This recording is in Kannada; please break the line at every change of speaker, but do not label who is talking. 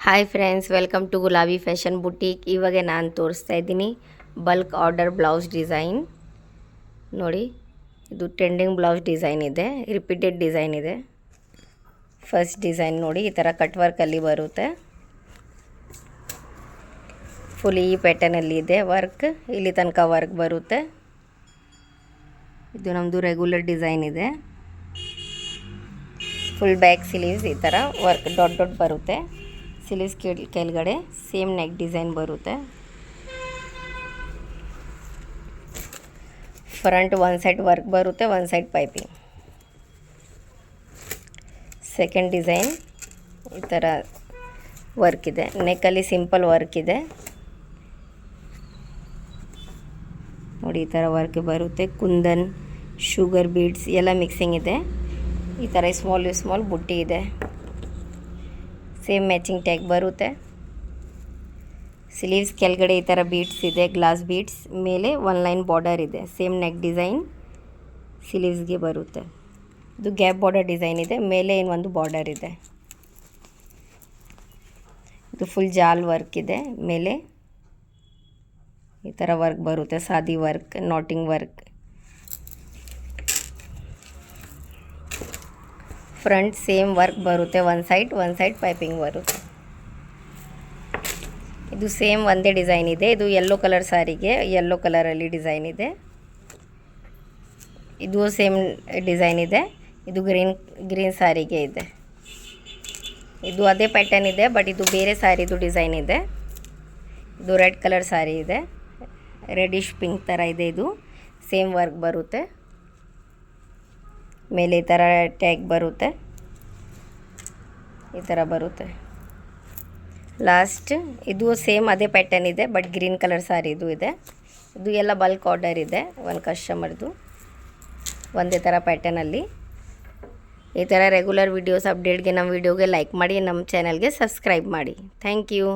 ಹಾಯ್ ಫ್ರೆಂಡ್ಸ್, ವೆಲ್ಕಮ್ ಟು ಗುಲಾಬಿ ಫ್ಯಾಷನ್ ಬುಟೀಕ್. ಇವಾಗ ನಾನು ತೋರಿಸ್ತಾ ಇದ್ದೀನಿ ಬಲ್ಕ್ ಆರ್ಡರ್ ಬ್ಲೌಸ್ ಡಿಸೈನ್. ನೋಡಿ, ಇದು ಟ್ರೆಂಡಿಂಗ್ ಬ್ಲೌಸ್ ಡಿಸೈನ್ ಇದೆ, ರಿಪೀಟೆಡ್ ಡಿಸೈನ್ ಇದೆ. ಫಸ್ಟ್ ಡಿಸೈನ್ ನೋಡಿ, ಈ ಥರ ಕಟ್ ವರ್ಕಲ್ಲಿ ಬರುತ್ತೆ. ಫುಲ್ ಈ ಪ್ಯಾಟರ್ನಲ್ಲಿ ಇದೆ ವರ್ಕ್, ಇಲ್ಲಿ ತನಕ ವರ್ಕ್ ಬರುತ್ತೆ. ಇದು ನಮ್ಮದು ರೆಗ್ಯುಲರ್ ಡಿಸೈನ್ ಇದೆ. ಫುಲ್ ಬ್ಯಾಕ್ ಸ್ಲೀವ್ಸ್ ಈ ಥರ ವರ್ಕ್ ಡಾಟ್ ಡಾಟ್ ಬರುತ್ತೆ. ಸ್ಲೀವ್ಸ್ ಕೆಳಗಡೆ ಸೇಮ್ ನೆಕ್ ಡಿಸೈನ್ ಬರುತ್ತೆ. ಫ್ರಂಟ್ ಒನ್ ಸೈಡ್ ವರ್ಕ್ ಬರುತ್ತೆ, one side piping. Second design ಈ ಥರ ವರ್ಕ್ ಇದೆ, ನೆಕ್ಕಲ್ಲಿ ಸಿಂಪಲ್ ವರ್ಕ್ ಇದೆ ನೋಡಿ. ಈ ಥರ ವರ್ಕ್ ಬರುತ್ತೆ. ಕುಂದನ್, ಶುಗರ್ ಬೀಡ್ಸ್ ಎಲ್ಲ ಮಿಕ್ಸಿಂಗ್ ಇದೆ. ಈ ಥರ ಸ್ಮಾಲ್ ಬುಟ್ಟಿ ಇದೆ. ಸೇಮ್ ಮ್ಯಾಚಿಂಗ್ ಟ್ಯಾಗ್ ಬರುತ್ತೆ. ಸ್ಲೀವ್ಸ್ ಕೆಳಗಡೆ ಈ ಥರ ಬೀಡ್ಸ್ ಇದೆ, ಗ್ಲಾಸ್ ಬೀಡ್ಸ್. ಮೇಲೆ ಒನ್ ಲೈನ್ ಬಾರ್ಡರ್ ಇದೆ, ಸೇಮ್ ನೆಕ್ ಡಿಸೈನ್ ಸ್ಲೀವ್ಸ್ಗೆ ಬರುತ್ತೆ. ಇದು ಗ್ಯಾಪ್ ಬಾರ್ಡರ್ ಡಿಸೈನ್ ಇದೆ, ಮೇಲೆ ಒಂದು ಬಾರ್ಡರ್ ಇದೆ. ಇದು ಫುಲ್ ಜಾಲ್ ವರ್ಕ್ ಇದೆ. ಮೇಲೆ ಈ ಥರ ವರ್ಕ್ ಬರುತ್ತೆ, ಸಾದಿ work, knotting work. Front same work ಬರುತ್ತೆ, ಒನ್ ಸೈಡ್ ಪೈಪಿಂಗ್ ಬರುತ್ತೆ. ಇದು ಸೇಮ್ ಒಂದೇ ಡಿಸೈನ್ ಇದೆ. ಇದು ಯೆಲ್ಲೋ ಕಲರ್ ಸಾರಿಗೆ ಯೆಲ್ಲೋ ಕಲರಲ್ಲಿ ಡಿಸೈನ್ ಇದೆ. ಇದು ಸೇಮ್ ಡಿಸೈನ್ ಇದೆ. ಇದು ಗ್ರೀನ್ ಸಾರಿಗೆ ಇದೆ. ಇದು ಅದೇ ಪ್ಯಾಟರ್ನ್ ಇದೆ, ಬಟ್ ಇದು ಬೇರೆ ಸಾರಿದು ಡಿಸೈನ್ ಇದೆ. ಇದು ರೆಡ್ ಕಲರ್ ಸಾರಿ ಇದೆ, ರೆಡಿಶ್ ಪಿಂಕ್ ಥರ ಇದೆ. ಇದು ಸೇಮ್ ವರ್ಕ್ ಬರುತ್ತೆ. ಮೇಲೆ ಈ ಥರ ಟ್ಯಾಗ್ ಬರುತ್ತೆ, ಈ ಥರ ಬರುತ್ತೆ. ಲಾಸ್ಟ್ ಇದು ಸೇಮ್ ಅದೇ ಪ್ಯಾಟರ್ನ್ ಇದೆ, ಬಟ್ ಗ್ರೀನ್ ಕಲರ್ ಸಾರಿ ಇದು ಇದೆ. ಇದು ಎಲ್ಲ ಬಲ್ಕ್ ಆರ್ಡರ್ ಇದೆ, ಒಂದು ಕಸ್ಟಮರ್ದು. ಒಂದೇ ಥರ ಪ್ಯಾಟರ್ನಲ್ಲಿ. ಈ ಥರ ರೆಗ್ಯುಲರ್ ವೀಡಿಯೋಸ್ ಅಪ್ಡೇಟ್ಗೆ ನಮ್ಮ ವೀಡಿಯೋಗೆ ಲೈಕ್ ಮಾಡಿ, ನಮ್ಮ ಚಾನಲ್ಗೆ ಸಬ್ಸ್ಕ್ರೈಬ್ ಮಾಡಿ. Thank you.